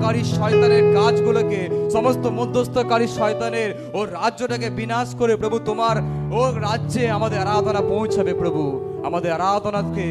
মধ্যস্থকারী শয়তানের কাজগুলোকে, সমস্ত মধ্যস্থকারী শয়তানের ও রাজ্যটাকে বিনাশ করে প্রভু তোমার ও রাজ্যে আমাদের আরাধনা পৌঁছাবে। প্রভু আমাদের আরাধনাকে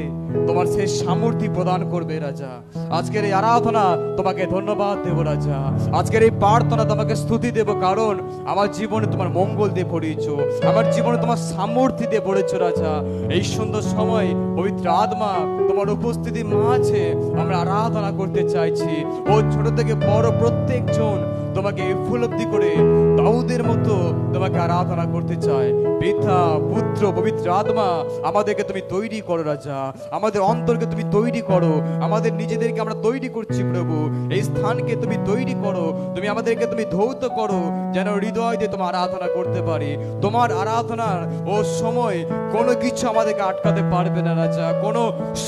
তোমার সেই সামর্থ্য প্রদান করবে রাজা। আজকের এই আরাধনা তোমাকে ধন্যবাদ দেব রাজা। আজকের এই প্রার্থনা তোমাকে স্তুতি দেব, কারণ আমার জীবনে তোমার মঙ্গল দিয়ে ভরিয়েছো, আমার জীবনে তোমার সামর্থ্য দিয়ে ভরেছো রাজা। এই সুন্দর সময় পবিত্র আত্মা তোমার উপস্থিতি মাঝে আমরা আরাধনা করতে চাইছি। ও ছোট থেকে বড় প্রত্যেকজন তোমাকে উপলব্ধি করে দাউদের মতো তোমাকে আরাধনা করতে চায়। পিতা পুত্র পবিত্র আত্মা আমাদেরকে তুমি তৈরি করো রাজা, আমাদের অন্তরকে তুমি তৈরি করো, আমাদের নিজেদেরকে আমরা তৈরি করছি প্রভু। এই স্থানকে তুমি তৈরি করো, তুমি আমাদেরকে তুমি ধৌত করো, যেন হৃদয় দিয়ে তোমার আরাধনা করতে পারি। তোমার আরাধনার ও সময় কোনো কিছু আমাদেরকে আটকাতে পারবে না রাজা, কোনো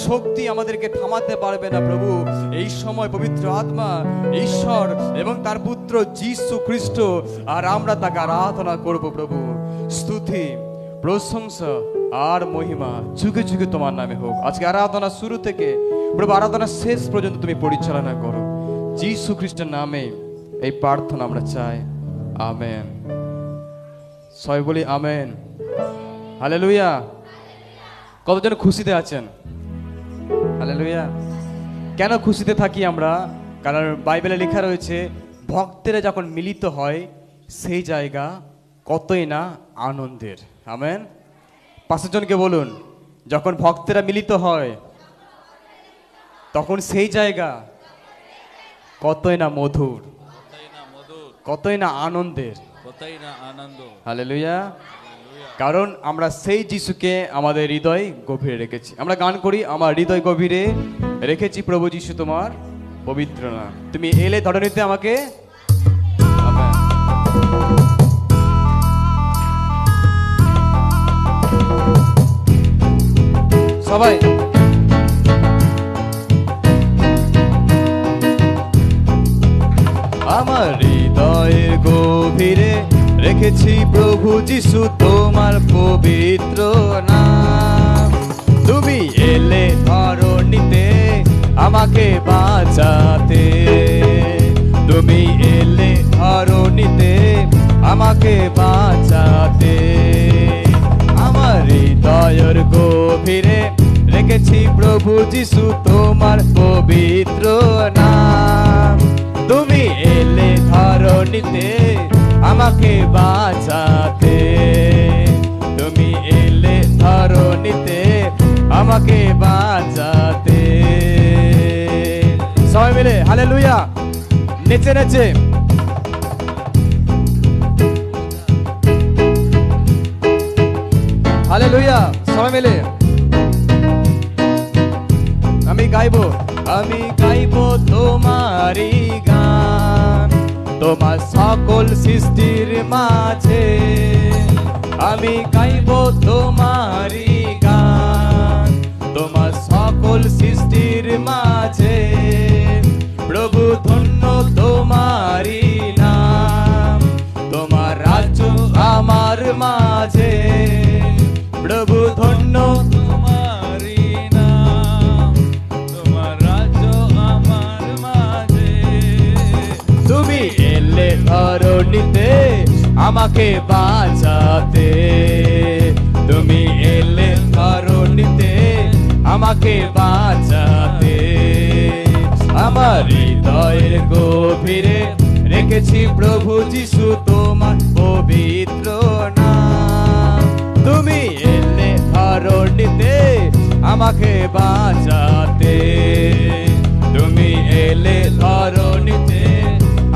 শক্তি আমাদেরকে থামাতে পারবে না প্রভু। এই সময় পবিত্র আত্মা ঈশ্বর এবং তার পুত্র যীশু খ্রিস্ট আর আমরা তাকে আরাধনা করব প্রভু। স্তুতি প্রশংসা আর মহিমা যুগে যুগে তোমার নামে হোক। আজকে আরাধনা শুরু থেকে প্রভু আরাধনা শেষ পর্যন্ত তুমি পরিচালনা করো। যীশু খ্রিস্টের নামে এই প্রার্থনা আমরা চাই, আমেন। সবাই বলি আমেন, হালেলুয়া। কতজন খুশিতে আছেন? হালেলুয়া। কেন খুশিতে থাকি আমরা? কারণ বাইবেলে লেখা রয়েছে ভক্তেরা যখন মিলিত হয় সেই জায়গা কতই না আনন্দের। আমেন। পাঁচজন জনকে বলুন, যখন ভক্তেরা মিলিত হয় তখন সেই জায়গা কতই না মধুর, কতই না আনন্দের। হালেলুয়া। কারণ আমরা সেই যিশুকে আমাদের হৃদয় গভীরে রেখেছি। আমরা গান করি, আমার হৃদয় গভীরে রেখেছি প্রভু যিশু তোমার পবিত্র নাম। তুমি এলে ধরণীতে আমাকে। সবাই আমার হৃদয়ের গভীরে রেখেছি প্রভু যিশু তোমার পবিত্র নাম। তুমি এলে ধরণীতে আমাকে বাঁচাতে, তুমি এলে ধরণীতে আমাকে বাঁচাতে। আমার হৃদয়ের গভীরে রেখেছি প্রভু যিশু তোমার পবিত্র নাম। তুমি এলে ধরণীতে আমাকে বাঁচাতে, তুমি এলে ধরণীতে আমাকে বাঁচাতে। সবাই মিলে হালেলুয়া, নেচে নেচে। হালেলুয়া, সবাই মিলে আমি গাইবো, আমি গাইবো তোমারই গান তোমার সকল সৃষ্টির মাঝে। আমি গাইবো তোমারই গান তোমার সকল সৃষ্টির মাঝে। প্রভু ধন্য তোমারই নাম, তোমার রাজ্য আমার মাঝে। প্রভু ধন্য তোমারই নাম, তোমার রাজ্য আমার মাঝে। তুমি এলে ধরণীতে আমাকে বাঁচাতে, তুমি এলে ধরণীতে আমাকে বাঁচাতে। আমার হৃদয়ের গভীরে রেখেছি প্রভু যিশু তোমার পবিত্র নাম। তুমি এলে ধরণীতে আমাকে বাঁচাতে, তুমি এলে ধরণীতে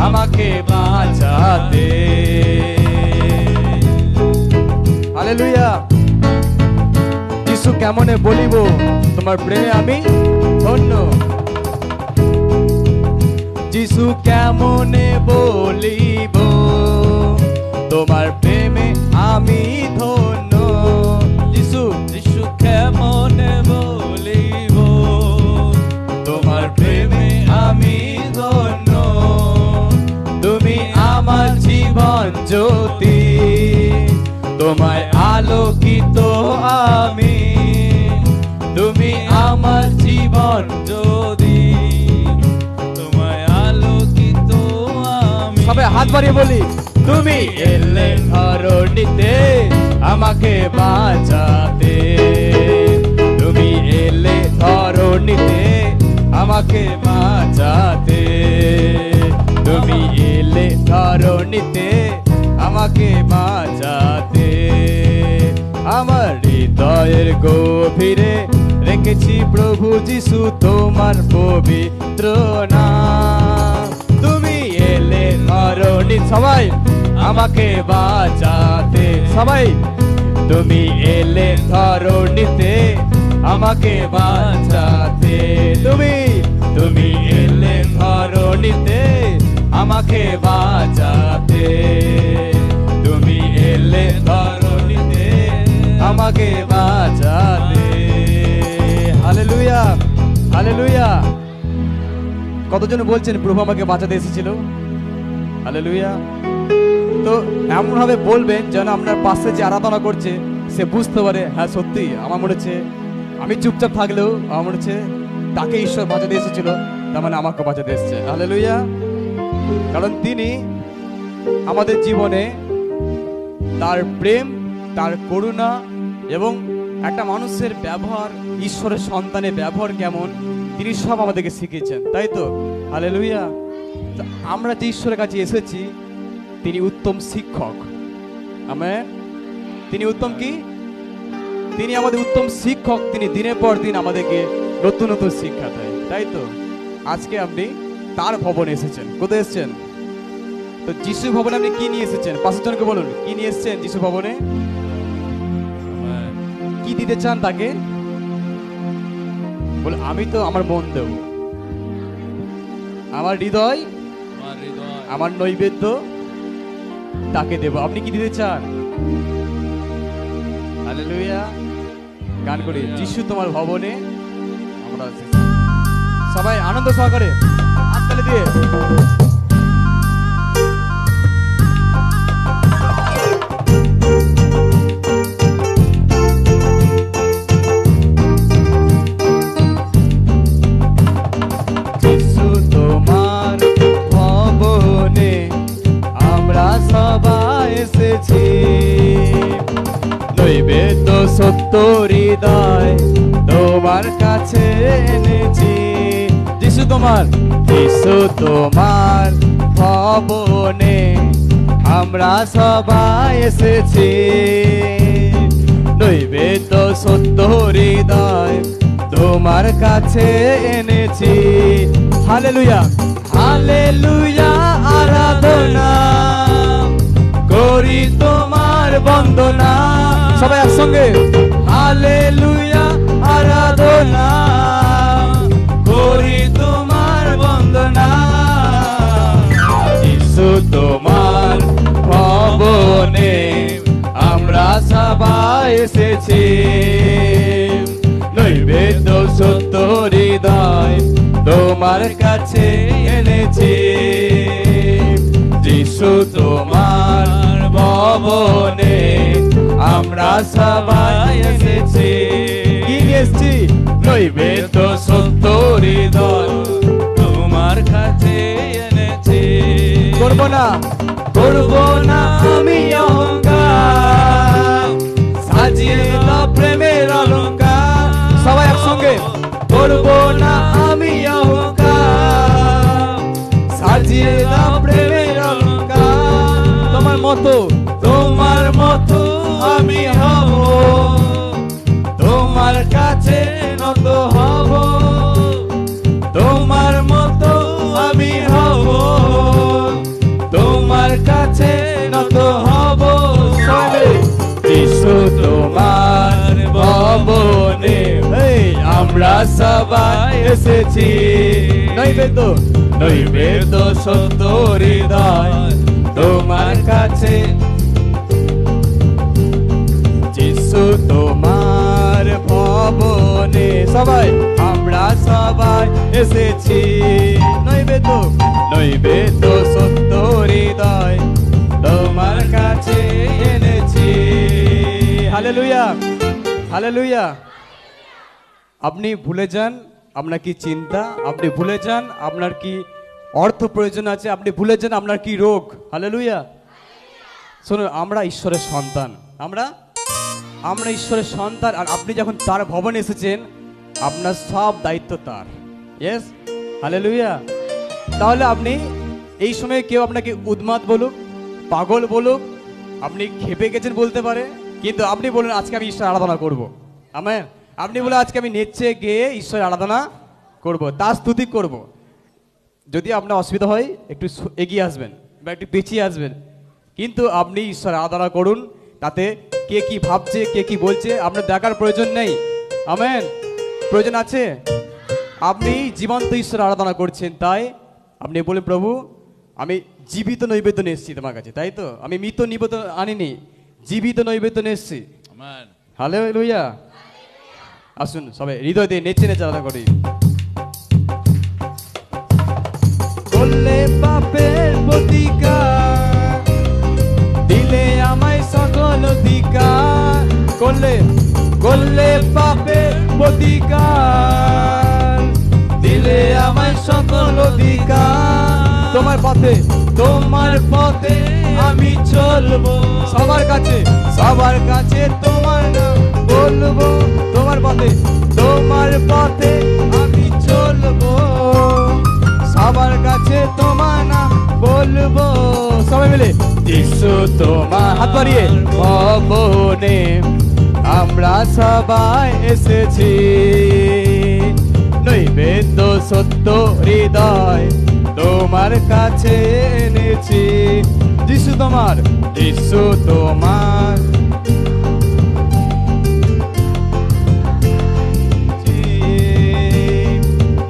আমাকে বাঁচাতে। হালেলুয়া। যিশু কেমনে বলিব তোমার প্রেমে আমি ধন্য। যিশু কেমনে বলিব তোমার প্রেমে আমি ধন্য। যিশু যিশু কেমনে বলিব তোমার প্রেমে আমি ধন্য। তুমি আমার জীবন জ্যোতি, তোমায় আলোকিত আমি। তুমি আমার জীবন জ্যোতি, তোমায় আলোকিত সবাই হাত বাড়িয়ে বলি, তুমি এলে ধরণীতে আমাকে বাঁচাতে, তুমি এলে ধরণীতে আমাকে বাঁচাতে, তুমি এলে ধরণীতে আমাকে বাঁচাতে। আমার হৃদয়ের গভীরে রেখেছি প্রভু যিশু তোমার পবিত্র নাম। তুমি এলে ধরণী, সবাই আমাকে বাঁচাতে, সবাই তুমি এলে ধরণীতে আমাকে বাঁচাতে, তুমি এলে ধরণীতে আমাকে বাঁচাতে, তুমি এলে ধরণীতে আমাকে বাঁচাতে। Hallelujah, hallelujah. কতজন বলছেন প্রভু আমাকে বাঁচাতে এসেছিল? হালেলুয়া। তো এমন ভাবে বলবেন যেন আপনার পাশে যে আরাধনা করছে সে বুঝতে পারে, হ্যাঁ সত্যি আমার মনে হচ্ছে আমি চুপচাপ থাকলেও আমার মনে হচ্ছে তাকে ঈশ্বর বাঁচাতে এসেছিল, তার মানে আমাকে বাঁচাতে এসেছে। হালেলুয়া। কারণ তিনি আমাদের জীবনে তার প্রেম, তার করুণা এবং একটা মানুষের ব্যবহার, ঈশ্বরের সন্তানের ব্যবহার কেমন, তিনি সব আমাদেরকে শিখিয়েছেন, তাই তো? হালেলুয়া। আমরা যে ঈশ্বরের কাছে এসেছি তিনি উত্তম শিক্ষক। আমেন। তিনি উত্তম কি? তিনি আমাদের উত্তম শিক্ষক। তিনি দিনের পর দিন আমাদেরকে নতুন নতুন শিক্ষা দেয়, তাই তো? আজকে আপনি তার ভবনে এসেছেন। কোথায় এসেছেন? তো যিশু ভবনে আপনি কি নিয়ে এসেছেন? পাঁচজনকে জনকে বলুন, কি নিয়ে এসেছেন যিশু ভবনে? কি দিতে চান তাকে? বলে আমি তো আমার মন দেব, আমার হৃদয়, আমার নৈবেদ্য তাকে দেব। আপনি কি দিতে চান? হালেলুয়া। গান করি, যিশু তোমার ভবনে আমরা এসেছি। সবাই আনন্দ সহকারে হাততালি দিয়ে যিশু তোমার ভবনে আমরা সবাই এসেছি, নৈবেদ্য সত্য হৃদয় তোমার কাছে এনেছি। যিশু তোমার ভবনে আমরা সবাই এসেছি, নৈবেদ্য সত্য হৃদয় তোমার কাছে এনেছি। Hallelujah, hallelujah. আরাধনা করি তোমার বন্দনা। সবাই একসঙ্গে হালেলুয়া, আরাধনা করি তোমার বন্দনা। যিশু তোমার ভবনে আমরা সবাই এসেছি, নৈবেদ্য সত্য হৃদয় তোমার কাছে এনেছি। যিশু তোমার ভবনে আমরা সবাই এসেছি, কি এসেছি? নৈবেদ্য সত্য হৃদয় তোমার কাছে এনেছি। করব না আমি অহংকার, সাজিয়ে দাও প্রেমের অলংকার। সবাই একসঙ্গে করব না আমি অহংকার, সাজিয়ে দাও প্রেমের অলংকার। তোমার মতো আমি হব, তোমার কাছে নত হব, তোমার মতো আমি হব, তোমার কাছে নত হব। যিশু তোমার ভবনে আমরা সবাই এসেছি, নৈবেদ্য সত্য হৃদয় তোমার কাছে। যিশু তোমার ভবনে সবাই আমরা সবাই এসেছি, নৈবেদ্য সত্য হৃদয় তোমার কাছে এনেছি। Hallelujah, hallelujah. আপনি ভুলে যান আপনার কি চিন্তা, আপনি ভুলে যান আপনার কি অর্থ প্রয়োজন আছে, আপনি ভুলে যান আপনার কি রোগ। হালেলুয়া। শুনুন, আমরা ঈশ্বরের সন্তান, আমরা ঈশ্বরের সন্তান। আর আপনি যখন তার ভবনে এসেছেন, আপনার সব দায়িত্ব তার। Yes, hallelujah. তাহলে আপনি এই সময় কেউ আপনাকে উন্মাদ বলুক, পাগল বলুক, আপনি খেপে গেছেন বলতে পারে, কিন্তু আপনি বলুন আজকে আমি ঈশ্বর আরাধনা করব। আমেন। আপনি বলে আজকে আমি নেচে গেয়ে ঈশ্বর আরাধনা করব, তার স্তুতি করব। যদি আপনার অসুবিধা হয় একটু এগিয়ে আসবেন বা একটু পিছিয়ে আসবেন, কিন্তু আপনি ঈশ্বর আরাধনা করুন। তাতে কে কি ভাবছে, কে কি বলছে আপনার দেখার প্রয়োজন নেই। আমেন। প্রয়োজন আছে, আপনি জীবন্ত ঈশ্বর আরাধনা করছেন, তাই আপনি বলে প্রভু আমি জীবিত নৈবেদ্য এসেছি তোমার কাছে, তাই তো? আমি মৃত নিবেদন আনিনি, জীবিত নৈবেদ্য এসেছি। হালেলুয়া। আসুন সবাই হৃদয় দিয়ে নেচে নেচে আরাধনা করি। করলে পাপের প্রতিকার, দিলে আমায় সকল অধিকার। করলে পাপের প্রতিকার, দিলে আমায় সকল অধিকার। তোমার পথে আমি চলবো, সবার কাছে তোমার নাম বলবো। তোমার পথে আমি চলবো, সবার কাছে তোমার নাম বলবো। সবাই মিলে যিশু তোমার হাত বাড়িয়ে ভবনে আমরা সবাই এসেছি, নৈবেদ্য সত্য হৃদয় তোমার কাছে এনেছি। যিশু তোমার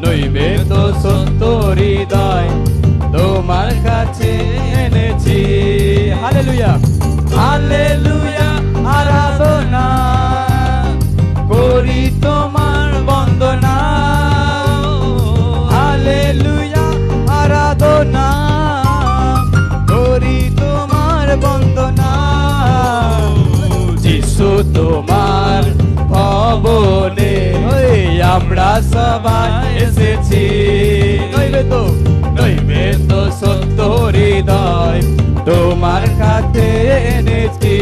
নৈবেদ্য সত্য হৃদয় তোমার কাছে এনেছি। Hallelujah, hallelujah. আরাধনা করি তোমার বন্দনা, হালেলুয়া। আরাধনা করি তোমার বন্দনা। যিশু তোমার ভবনে আমরা সবাই এসেছি, নৈবেদ্য সত্য হৃদয় তোমার কাছে এনেছি।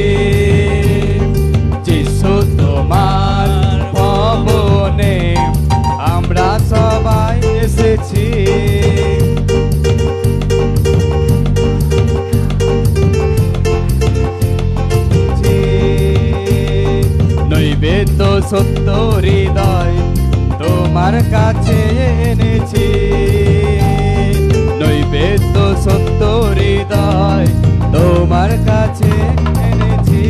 যিশু তোমার ভবনে আমরা সবাই এসেছি। নৈবেদ্য সত্য হৃদয় তোমার কাছে এনেছি, নৈবেদ্য সত্য হৃদয় তোমার কাছে এনেছি।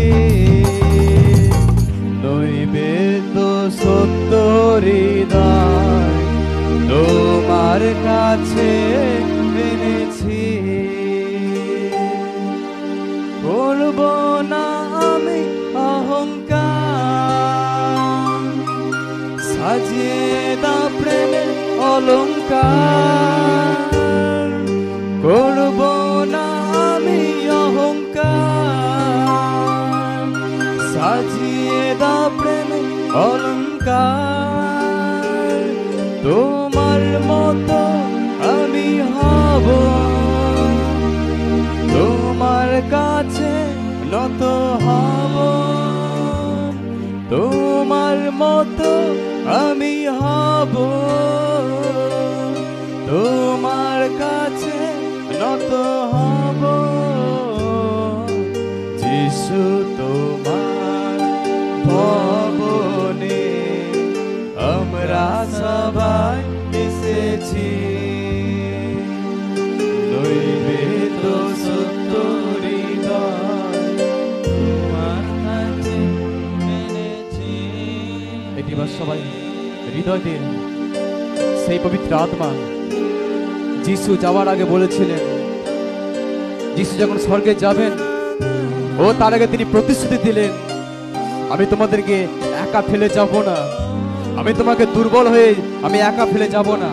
নৈবেদ্য সত্য হৃদয় তোমার কাছে এনেছি। করব না আমি অহংকার, সাজিয়ে দাও প্রেমের অলংকার। করব না আমি অহংকার, সাজিয়ে দাও প্রেমের অলংকার। তোমার মতো আমি হব, তোমার কাছে নত হব। তোমার মতো আমি হব, তোমার কাছে নত হব। যিশু তোমার ভবনে আমরা সবাই এসেছি, নৈবেদ্য সত্য হৃদয় তোমার কাছে এনেছি। একটিবার সবাই হৃদয় দিয়ে সেই পবিত্র আত্মা যিশু যাওয়ার আগে বলেছিলেন, যিশু যখন স্বর্গে যাবেন ও তার আগে তিনি প্রতিশ্রুতি দিলেন, আমি তোমাদেরকে একা ফেলে যাব না, আমি তোমাকে দুর্বল হয়ে আমি একা ফেলে যাব না,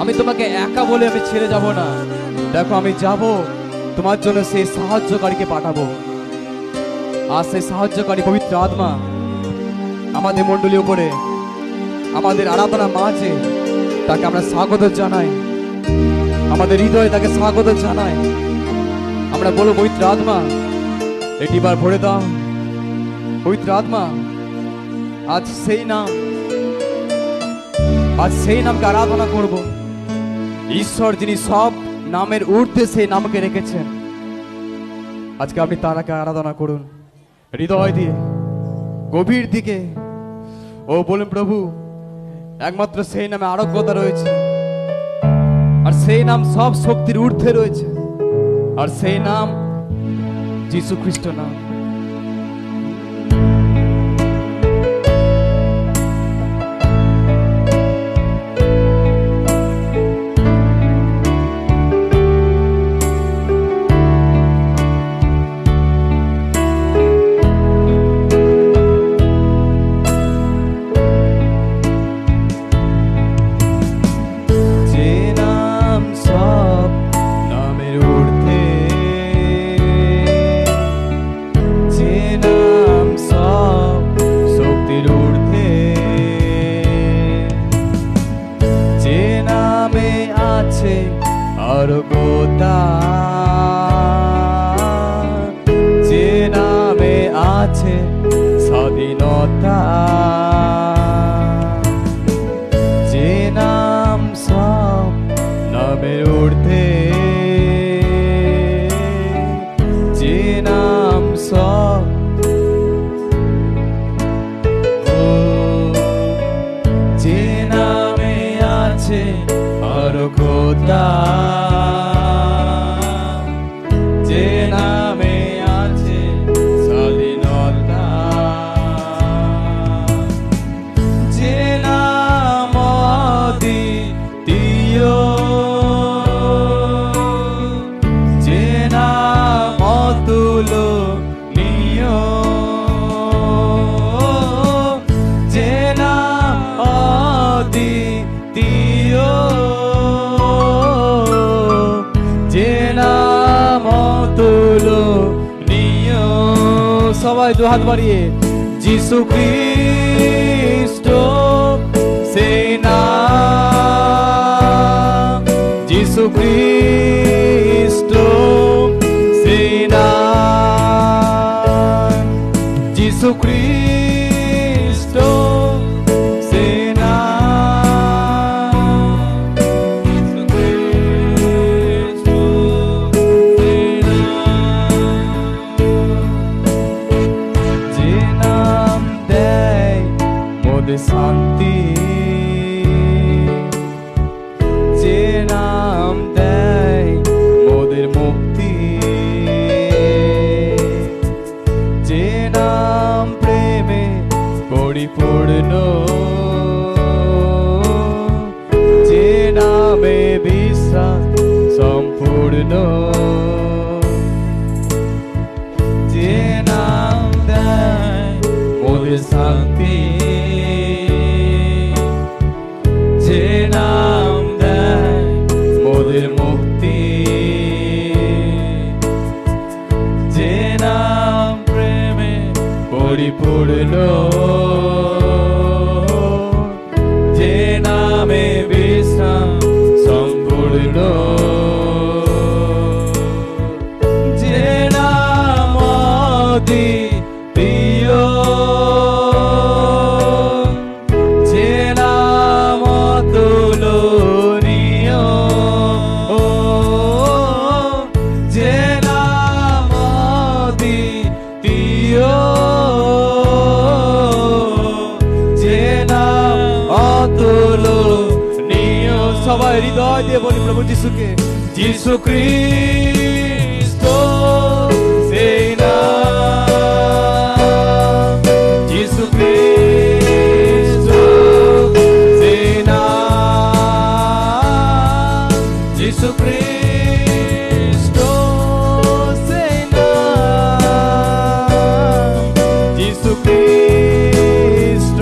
আমি তোমাকে একা বলে আমি ছেড়ে যাব না। দেখো আমি যাব, তোমার জন্য সেই সাহায্যকারীকে পাঠাবো। আর সেই সাহায্যকারী পবিত্র আত্মা আমাদের মণ্ডলীর উপরে, আমাদের আরাধনা মাঝে তাকে আমরা স্বাগত জানাই। আমাদের হৃদয়ে তাকে স্বাগত জানাই। আমরা বলো, পবিত্র আত্মা এটি বার ভরে দাও। পবিত্র আত্মা আজ সেই নামকে আরাধনা করব। ঈশ্বর যিনি সব নামের ঊর্ধ্বে সেই নামকে রেখেছেন, আজকে আপনি তারাকে আরাধনা করুন হৃদয় দিয়ে, গভীর দিকে। ও বলুন, প্রভু একমাত্র সেই নামে আরোগ্যতা রয়েছে, আর সেই নাম সব শক্তির ঊর্ধ্বে রয়েছে, আর সেই নাম যীশু খ্রিস্ট নাম। আরোগ্যতা যে নামে আছে স্বাধীনতা, যে নাম সব নামের ঊর্ধ্বে, যে নাম সব যে নামে আছে আরোগ্যতা, যে নামে আছে স্বাধীনতা, যে নাম অদ্বিতীয়, যে নাম অতুলনীয়, যে নাম অদ্বিতীয়, যে নাম অতুলনীয়। সবাই দুহাত বাড়িয়ে, যীশু খ্রিস্ট সেই নাম, যীশু খ্রিস্ট সেই নাম, যীশু খ্রিস্ট সেই নাম, যীশু খ্রিস্ট সেই নাম, যে নাম দেয় মোদের শান্তি, যে নাম দেয় মোদের মুক্তি, যে নাম প্রেমে পরিপূর্ণ, যে নামে বিশ্বাস সম্পূর্ণ, যে নাম দেয় মোদের শান্তি, যে নাম দেয় মোদের মুক্তি, যে নাম প্রেমে পরিপূর্ণ, যে নামে বিশ্রাম সম্পূর্ণ, যে নাম অদ্বিতীয়, যে নাম অতুলনীয়, যে নাম অদ্বিতীয়, যে নাম অতুলনীয়। সবাই হৃদয় দিয়ে বলি প্রভু যিশুকে, যীশু খ্রিস্ট সেই নাম, যীশু খ্রিস্ট সেই নাম, যীশু খ্রিস্ট সেই নাম, যীশু খ্রিস্ট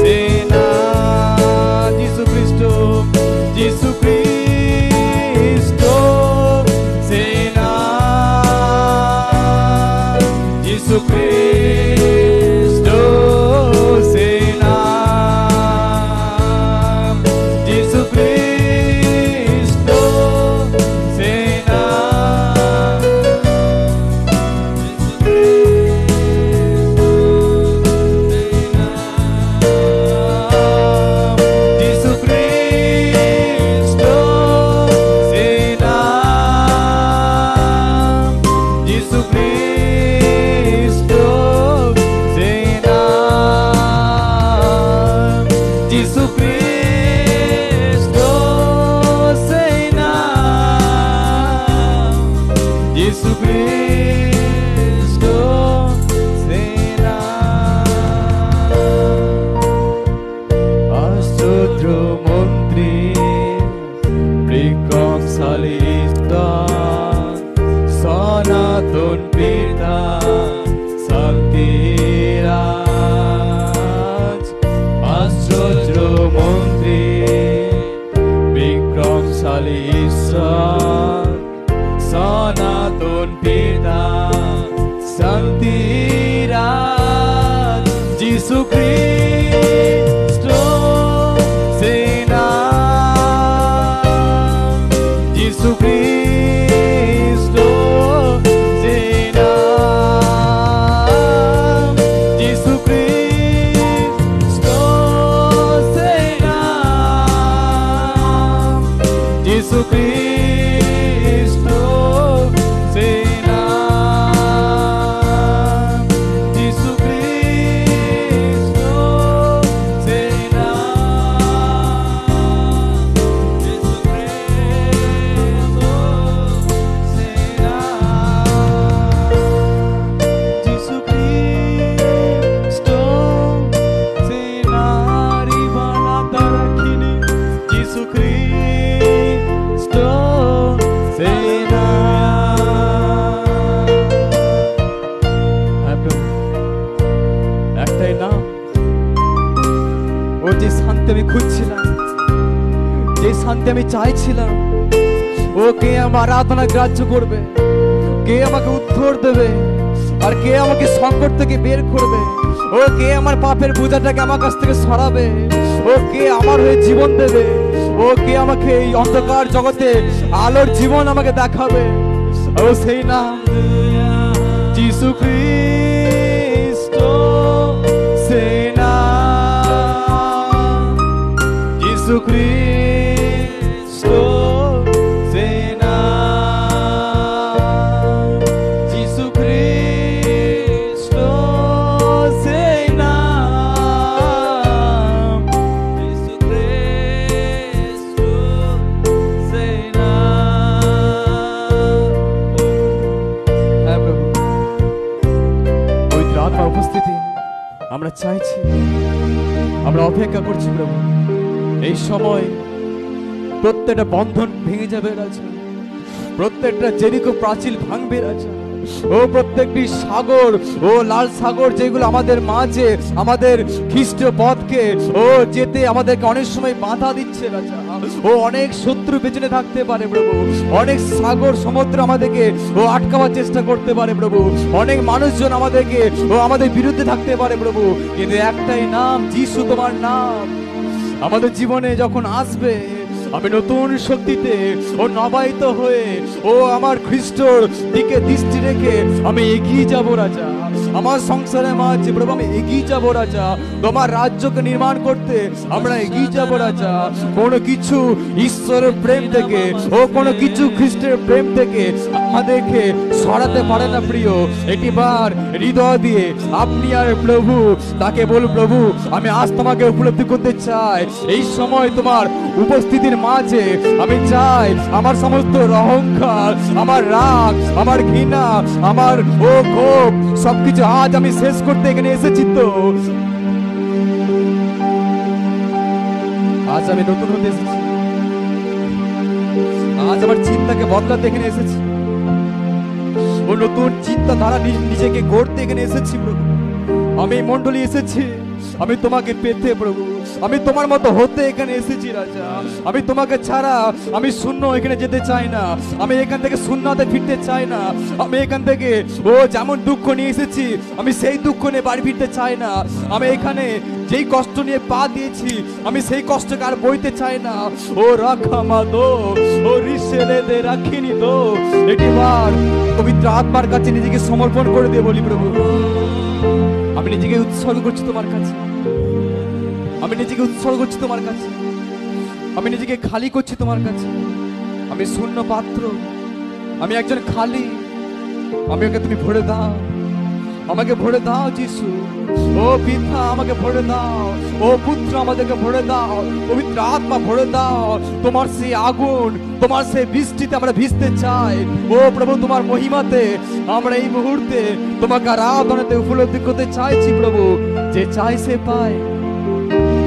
সেই নাম, যীশু খ্রিস্ট, যীশু খ্রিস্ট সেই নাম, যীশু খ্রিস্ট সেই নাম, যীশু খ্রিস্ট Jesucristo সেই নাম, Jesucristo সেই নাম, Jesucristo সেই নাম, Jesucristo সেই নাম, Jesucristo sei নাম, রিবালা তারাখিনি, Jesucristo sei নাম। হ্যাঁ প্রভু, একটাই নাম, ও যে শান্তি আমি খুঁজছিলাম, যে শান্তি আমি চাইছিলাম, ও কে আমার আরাধনা গ্রাহ্য করবে, কে আমাকে উত্তর দেবে, আর কে আমাকে সংকট থেকে বের করবে, ও কে আমার পাপের বোঝাটাকে আমার কাছ থেকে সরাবে, ও কে আমার হয়ে জীবন দেবে, ও কে আমাকে এই অন্ধকার জগতে আলোর জীবন আমাকে দেখাবে, ও সেই নাম Jesucristo sei নাম, Jesucristo sei নাম, Jesucristo sei নাম, Jesucristo sei নাম। হ্যাঁ প্রভু, পবিত্র আত্মার উপস্থিতি আমরা চাইছি, আমরা অপেক্ষা করছি প্রভু। এই সময় প্রত্যেকটা বন্ধন ভেঙে যাবে রাজা, প্রত্যেকটা জেরিকো প্রাচীর ভাঙবে রাজা, ও প্রত্যেকটি সাগর, ও লাল সাগর যেগুলো আমাদের মাঝে আমাদের খ্রিস্ট পথকে ও যেতে আমাদেরকে অনেক সময় বাধা দিচ্ছে রাজা, ও অনেক শত্রু পেছনে থাকতে পারে প্রভু, অনেক সাগর সমুদ্র আমাদেরকে ও আটকাবার চেষ্টা করতে পারে প্রভু, অনেক মানুষজন আমাদেরকে ও আমাদের বিরুদ্ধে থাকতে পারে প্রভু, কিন্তু একটাই নাম, যিশু তোমার নাম আমাদের জীবনে যখন আসবে, আমি নতুন শক্তিতে ও নবায়িত হয়ে ও আমার খ্রিস্টর দিকে দৃষ্টি রেখে আমি এগিয়ে যাব রাজা, আমার সংসারের মাঝে প্রভু আমি এগিয়ে যাব রাজা, তোমার রাজ্যকে নির্মাণ করতে আমরা এগিয়ে যাব রাজা। কোনো কিছু ঈশ্বরের প্রেম থেকে ও কোনো কিছু খ্রিস্টের প্রেম থেকে আমাদেরকে সরাতে পারে না প্রিয়। এটিবার হৃদয় দিয়ে আপনি আর প্রভু তাকে বল, প্রভু আমি আজ তোমাকে উপলব্ধি করতে চাই, এই সময় তোমার উপস্থিতির মাঝে আমি চাই আমার সমস্ত অহংকার, আমার রাগ, আমার ঘৃণা, আমার ও ক্ষোভ সবকিছু আজ আমি শেষ করতে এখানে এসেছি। তো আজ আমি নতুন হতে এসেছি, আজ আমার চিন্তাকে বদলাতে এখানে এসেছি, ও নতুন চিন্তা ধারা নিজেকে গড়তে এখানে এসেছি প্রভু। আমি এই মণ্ডলী এসেছি আমি তোমাকে পেতে প্রভু, আমি তোমার মতো হতে এখানে এসেছি রাজা। আমি তোমাকে ছাড়া আমি শূন্য এখানে যেতে চাই না, আমি এখান থেকে শূন্যতে ফিরতে চাই না, আমি এখান থেকে ও যেমন দুঃখ নিয়ে এসেছি আমি সেই দুঃখ নিয়ে বাড়ি ফিরতে চাই না, আমি এখানে যেই কষ্ট নিয়ে পা দিয়েছি আমি সেই কষ্টকে আর বইতে চাই না। ও রাখা মা দো, ও রিসেলে দে রাখিনি দো, এটিবার পবিত্র আত্মার কাছে নিজেকে সমর্পণ করে দিয়ে বলি, প্রভু আমি নিজেকে উৎসর্গ করছি তোমার কাছে, আমি নিজেকে উৎসর্গ করছি তোমার কাছে, আমি নিজেকে খালি করছি তোমার কাছে। আমি শূন্য পাত্র, আমি একজন খালি, আমি ওকে তুমি ভরে দাও, আমাকে ভরে দাও যিশু। ও পিতা আমাকে ভরে দাও, ও পুত্র আমাদেরকে ভরে দাও, পবিত্র আত্মা ভরে দাও। তোমার সেই আগুন, তোমার সেই বৃষ্টিতে আমরা ভিজতে চাই। ও প্রভু তোমার মহিমাতে আমরা এই মুহূর্তে তোমাকে আরাধনাতে উপলব্ধি করতে চাইছি প্রভু। যে চাই সে পায়,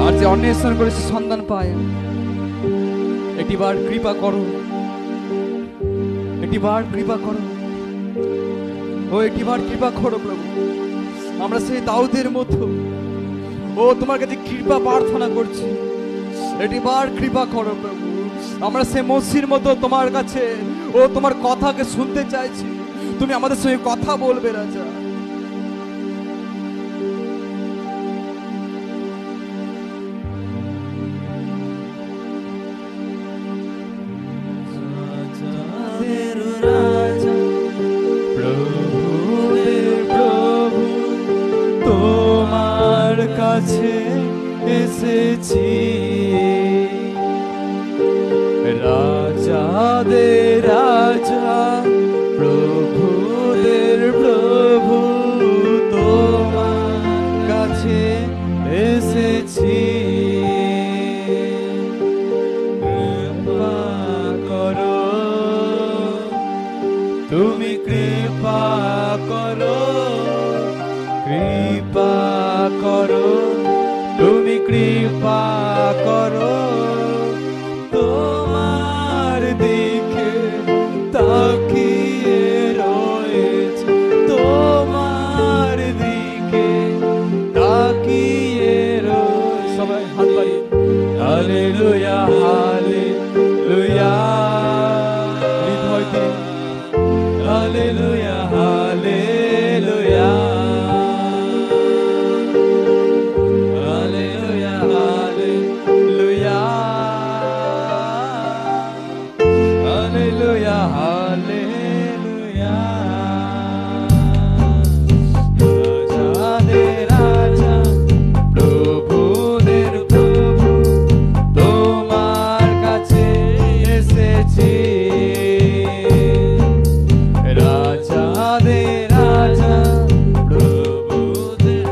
আর যে অন্বেষণ করে সে সন্ধান পায়। এটিবার কৃপা করো, এটিবার কৃপা করো, ও এটিবার কৃপা করো প্রভু। আমরা সেই দাউদের মতো ও তোমার কাছে কৃপা প্রার্থনা করছি, এটিবার কৃপা করো প্রভু। আমরা সেই মসির মতো তোমার কাছে ও তোমার কথাকে শুনতে চাইছি, তুমি আমাদের সঙ্গে কথা বলবে রাজা। রাজা, প্রভুদের প্রভু, তোমার কাছে এসেছি। রাজাদের রাজা, প্রভুদের প্রভু, তোমার কাছে এসেছি। কৃপা করো, তুমি কৃপা করো, কৃপা করো, তুমি কৃপা করো। তোমার দিকে তাকিয়ে রয়েছে, তোমার দিকে তাকিয়ে রয়েছে। সবাই হাত বাড়িয়ে হালেলুয়া, হালেলুয়া, হৃদয় দিয়ে হালেলুয়া, হালেলুয়া, হালেলুয়া, হালেলুয়া, হালেলুয়া, হালেলুয়া। রাজাদের রাজা, প্রভুদের প্রভু, তোমার কাছে এসেছি। রাজাদের রাজা, প্রভুদের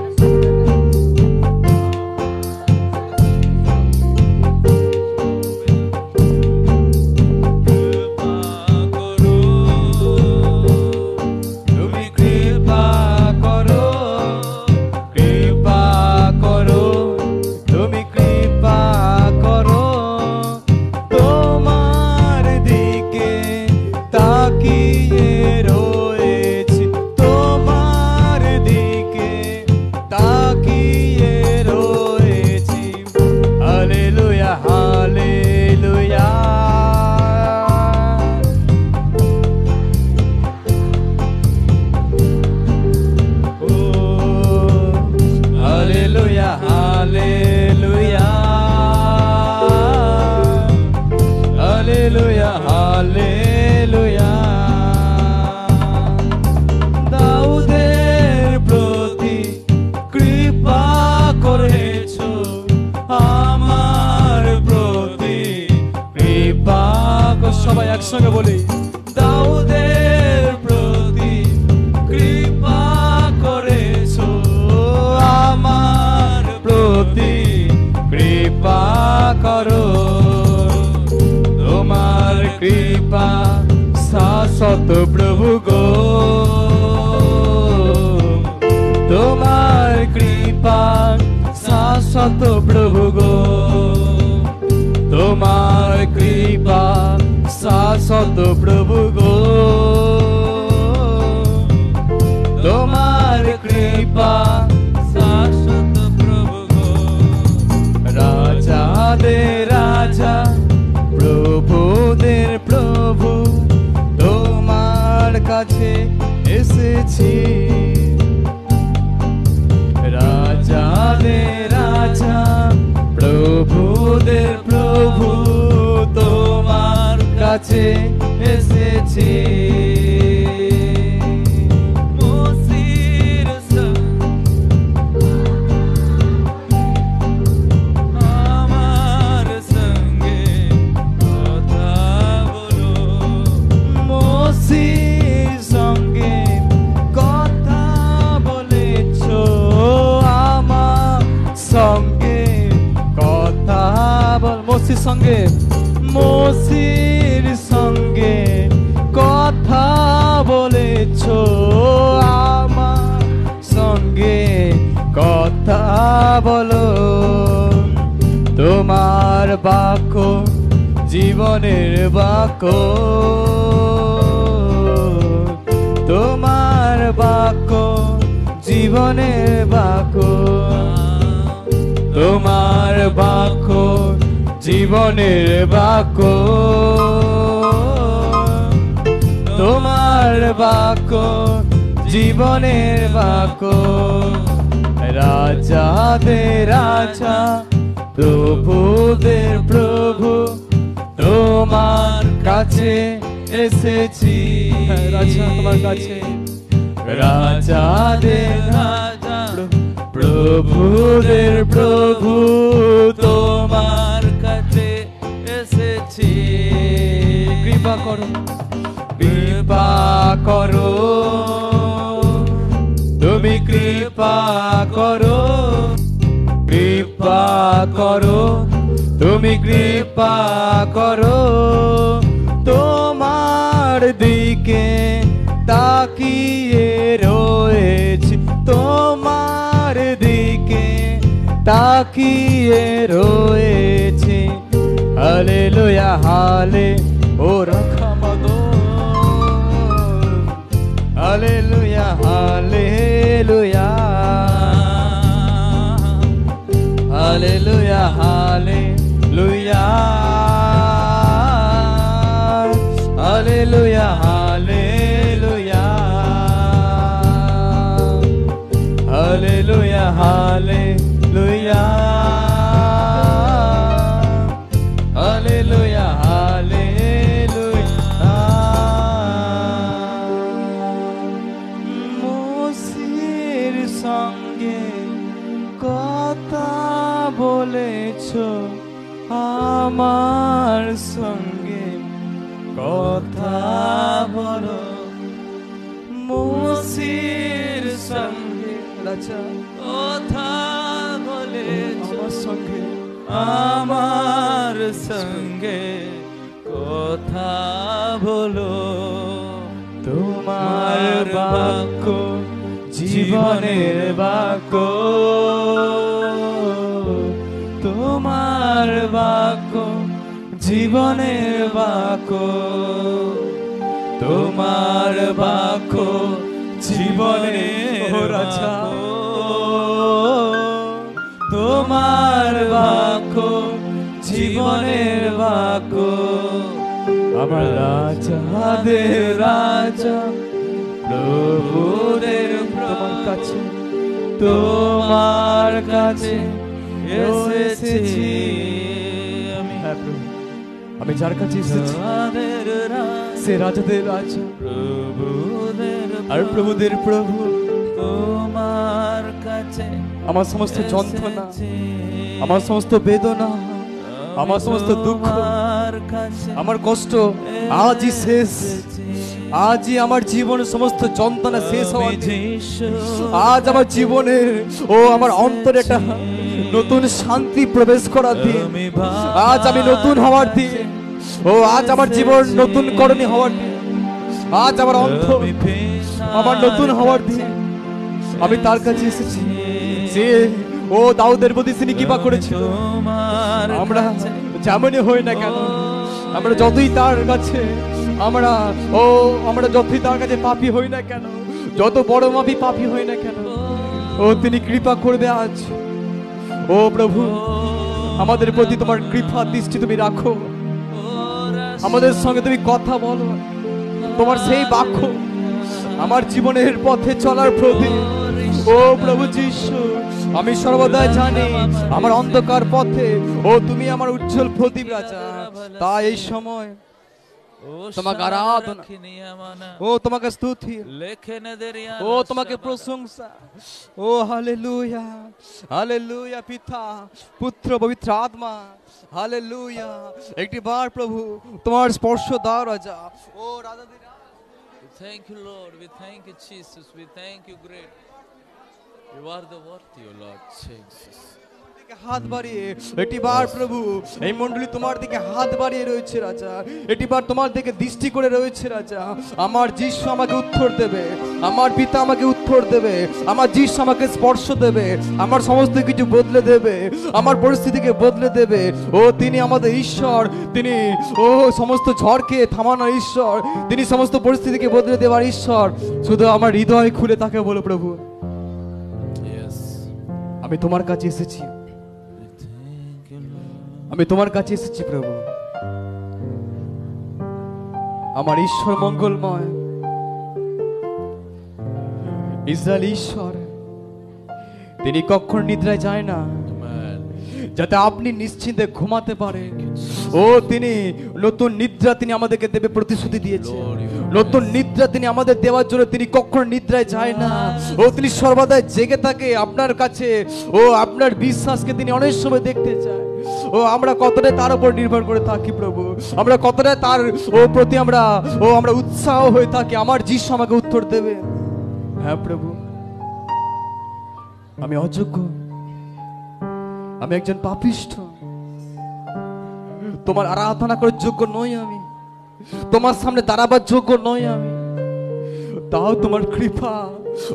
কৃপা করো, তুমি কৃপা করো, কৃপা করো, তুমি কৃপা করো। তোমার দিকে তাকিয়ে রয়েছি, তোমার দিকে তাকিয়ে রয়েছি। হালেলুয়া, হালেলুয়া, ও হালেলুয়া, হালেলুয়া, হালেলুয়া, হালেলুয়া। দাউদের প্রতি কৃপা করেছো, আমার প্রতি কৃপা কর। সবাই একসঙ্গে বলি, দাউদের প্রতি কৃপা করেছো, আমার প্রতি কৃপা করো। তোমার কৃপা শাশ্বত প্রভু গো, তোমার কৃপা শাশ্বত প্রভু গো, তোমার কৃপা শাশ্বত প্রভু গো, তোমার কৃপা শাশ্বত প্রভু গো। রাজাদের রাজা, প্রভুদের প্রভু, তোমার কাছে এসেছি। রাজাদের রাজা, প্রভুদের প্রভু, তোমার কাছে এসেছি। মসির আমার সঙ্গে কথা বলো, মসির সঙ্গে কথা বলেছো, আমার সঙ্গে কথা বল। মসির সঙ্গে, মসির সঙ্গে কথা বলেছো, আমার সঙ্গে কথা বলো। তোমার বাক্য জীবনের বাক্য, তোমার বাক্য জীবনের বাক্য, তোমার বাক্য জীবনের বাক্য, তোমার বাক্য জীবনের বাক্য। রাজাদের রাজা, প্রভুদের প্রভু, তোমার কাছে এসেছি রাজা তোমার কাছে, রাজাদের রাজা, প্রভুদের প্রভু তোমার কাছে এসেছি। কৃপা করো, কৃপা করো, তুমি কৃপা করো, কৃপা করো, তুমি কৃপা করো, তোমার দিকে তাকিয়ে রয়েছি, তোমার দিকে তাকিয়ে রয়েছি। হালেলুয়া হালে ও রাখামাদো, হালেলুয়া হালেলুয়া, হালেলুয়া হালেলুয়া, হালেলুয়া হালেলুয়া, হালেলুয়া হালেলুয়া, হালেলুয়া হালেলুয়া। মুসির সঙ্গে কথা বলেছো, আমার সঙ্গে কথা বলো, মুসির সঙ্গে কথা বলেছো, আমার সঙ্গে, আমার সঙ্গে কথা বলো, তোমার বাক্য জীবনের বাক্য, তোমার বাক্য জীবনের বাক্য, তোমার বাক্য জীবনের রাজা, তোমার বাক্য জীবনের বাক্য, আমার রাজাদের রাজা, প্রভুদের প্রভু কাছে, তোমার কাছে এসেছি আমি। হ্যাঁ প্রভু, আমি যার কাছে এসেছি সে রাজাদের রাজা, প্রভুদের আর প্রভুদের প্রভু, তোমার কাছে আমার সমস্ত যন্ত্রণা, আমার সমস্ত বেদনা, আমার সমস্ত দুঃখ, আমার কষ্ট আজই শেষ, আজই আমার জীবনের সমস্ত যন্ত্রণা শেষ হওয়ার, আজ আমার জীবনে ও আমার অন্তরে একটা নতুন শান্তি প্রবেশ করার দিন, আজ আমি নতুন হওয়ার দিন, ও আজ আমার জীবন নতুন করণী হওয়ার দিন, আজ আমার অন্তর আমার নতুন হওয়ার দিন। আমি তার কাছে এসেছি, যে ও দাউদের প্রতি তিনি কৃপা করেছিল। আমরা যেমনই হই না কেন, আমরা যতই তার কাছে আমরা যতই তার কাছে পাপী হই না কেন, যত বড় মাপি পাপী হই না কেন, ও তিনি কৃপা করবে আজ। ও প্রভু, আমাদের প্রতি তোমার কৃপা দৃষ্টি তুমি রাখো, আমাদের সঙ্গে তুমি কথা বলো, তোমার সেই বাক্য আমার জীবনের পথে চলার প্রদীপ। ও প্রভু যীশু, আমি সর্বদা জানি আমার অন্ধকার পথে ও তুমি আমার উজ্জ্বল প্রদীপ রাজা। তাই এই সময় তোমাকে আরাধনা, ও তোমাকে স্তুতি, ও তোমাকে প্রশংসা, ও হালেলুয়া হালেলুয়া। পিতা পুত্র পবিত্র আত্মা, হালেলুয়া। একটি বার প্রভু তোমার স্পর্শ দাও রাজা। ও রাজা, thank you Lord, we thank you Jesus, we thank you great, you are the worthy O Lord Jesus। হাত বাড়িয়ে এটিবার প্রভু এই মণ্ডলী তোমার দিকে হাত বাড়িয়ে রয়েছে রাজা, এটিবার তোমার দিকে দৃষ্টি করে রয়েছে রাজা। আমার যিশু আমাকে উত্তর দেবে, আমার পিতা আমাকে উত্তর দেবে, আমার যিশু আমাকে স্পর্শ দেবে, আমার সমস্ত কিছু বদলে দেবে, আমার পরিস্থিতিকে বদলে দেবে। ও তিনি আমাদের ঈশ্বর, তিনি ও সমস্ত ঝড়কে থামানোর ঈশ্বর, তিনি সমস্ত পরিস্থিতিকে বদলে দেওয়ার ঈশ্বর। শুধু আমার হৃদয় খুলে তাকে বলো, প্রভু আমি তোমার কাছে এসেছি, আমি তোমার কাছে এসেছি প্রভু। আমার ঈশ্বর মঙ্গলময়, ইসরায়েল ঈশ্বর, তিনি কখন নিদ্রায় যায় না, যাতে আপনি নিশ্চিন্তে ঘুমাতে পারেন। ও ও তিনি নতুন নিদ্রা তিনি আমাদেরকে দেবে প্রতিশ্রুতি দিয়েছে। Lord, you are নতুন নিদ্রা তিনি আমাদের দেওয়ার জন্য তিনি কখনো নিদ্রায় যায় না। ও তিনি সর্বদাই জেগে থাকে আপনার কাছে। ও আপনার বিশ্বাসকে তিনি অনেক সময় দেখতে চায়। ও আমরা কতটা তার উপর নির্ভর করে থাকি প্রভু, আমরা কতটা তার প্রতি আমরা উৎসাহ হয়ে থাকি আমার যিশু আমাকে উত্তর দেবে। হ্যাঁ প্রভু, আমি অযোগ্য, আমি একজন পাপিষ্ঠ, তোমার আরাধনা করার যোগ্য নই আমি, তোমার সামনে দাঁড়াবার যোগ্য নই আমি, তাও তোমার কৃপা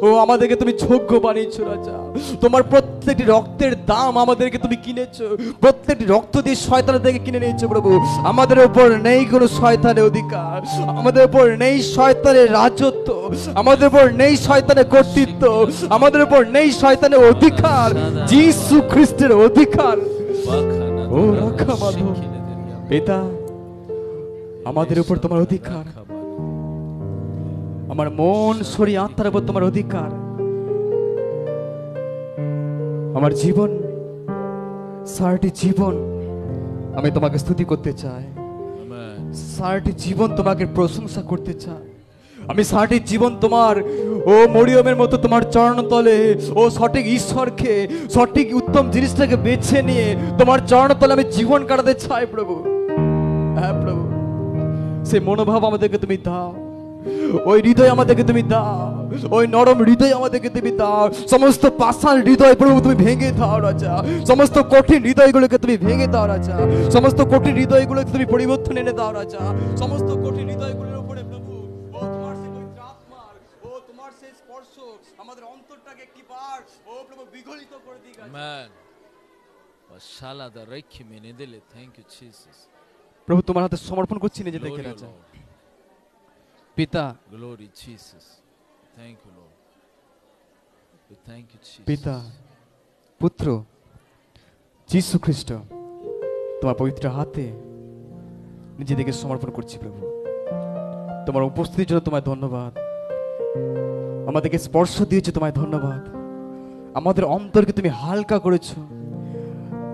ও আমাদেরকে তুমি যোগ্য বানিয়েছো রাজা। তোমার প্রত্যেকটি রক্তের দাম আমাদেরকে তুমি কিনেছো, প্রত্যেকটি রক্ত দিয়ে শয়তানের থেকে কিনে নিয়েছো প্রভু। আমাদের উপর নেই কোনো শয়তানের অধিকার, আমাদের উপর নেই শয়তানের রাজত্ব, আমাদের উপর নেই শয়তানের কর্তৃত্ব, আমাদের উপর নেই শয়তানের অধিকার, যিশু খ্রিস্টের অধিকার। ও রাখা মাধব পিতা, আমাদের উপর তোমার অধিকার, আমার মন শরীর আত্মার উপর তোমার অধিকার। আমার জীবন, সারাটি জীবন আমি তোমাকে স্তুতি করতে চাই, সারাটি জীবন তোমাকে প্রশংসা করতে চাই। আমি সারাটি জীবন তোমার মরিয়মের মতো তোমার চরণতলে সঠিক ঈশ্বরকে, সঠিক উত্তম জিনিসটাকে বেছে নিয়ে তোমার চরণতলে আমি জীবন কাটাতে চাই প্রভু। হ্যাঁ প্রভু, সেই মনোভাব আমাদেরকে তুমি দাও, ওই হৃদয় আমাদেরকে তুমি দাও, ওই নরম হৃদয় আমাদেরকে তুমি দাও। সমস্ত পাষাণ হৃদয় প্রভু তুমি ভেঙে দাও রাজা, সমস্ত কঠিন হৃদয়গুলোকে তুমি ভেঙে দাও রাজা, সমস্ত কঠিন হৃদয়গুলোকে তুমি পরিবর্তন এনে দাও রাজা। সমস্ত কঠিন হৃদয়গুলোর উপরে প্রভু তোমার সেই পবিত্র আত্মার তোমার সেই স্পর্শ আমাদের অন্তরটাকে একটিবার প্রভু বিগলিত করে দিক। আমেন। ওয়াশালা দা রেখি মেনে দিলে। Thank you Jesus. প্রভু তোমার হাতে সমর্পণ করছি নিজেদেরকে রাজা। পিতা, glory Jesus, thank you Lord, we thank you Jesus. পিতা, পুত্র যিশু খ্রিস্ট তোমার পবিত্র হাতে নিজেদেরকে সমর্পণ করছি প্রভু। তোমার উপস্থিতির জন্য তোমায় ধন্যবাদ, আমাদেরকে স্পর্শ দিয়েছো তোমায় ধন্যবাদ, আমাদের অন্তরকে তুমি হালকা করেছো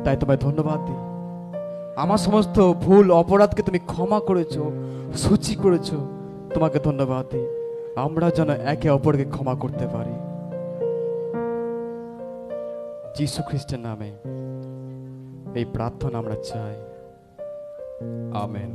তাই তোমায় ধন্যবাদ দিই। আমার সমস্ত ভুল অপরাধকে তুমি ক্ষমা করেছো, সূচি করেছো, তোমাকে ধন্যবাদ দিই। আমরা যেন একে অপরকে ক্ষমা করতে পারি, যিশু খ্রিস্টের নামে এই প্রার্থনা আমরা চাই। আমেন।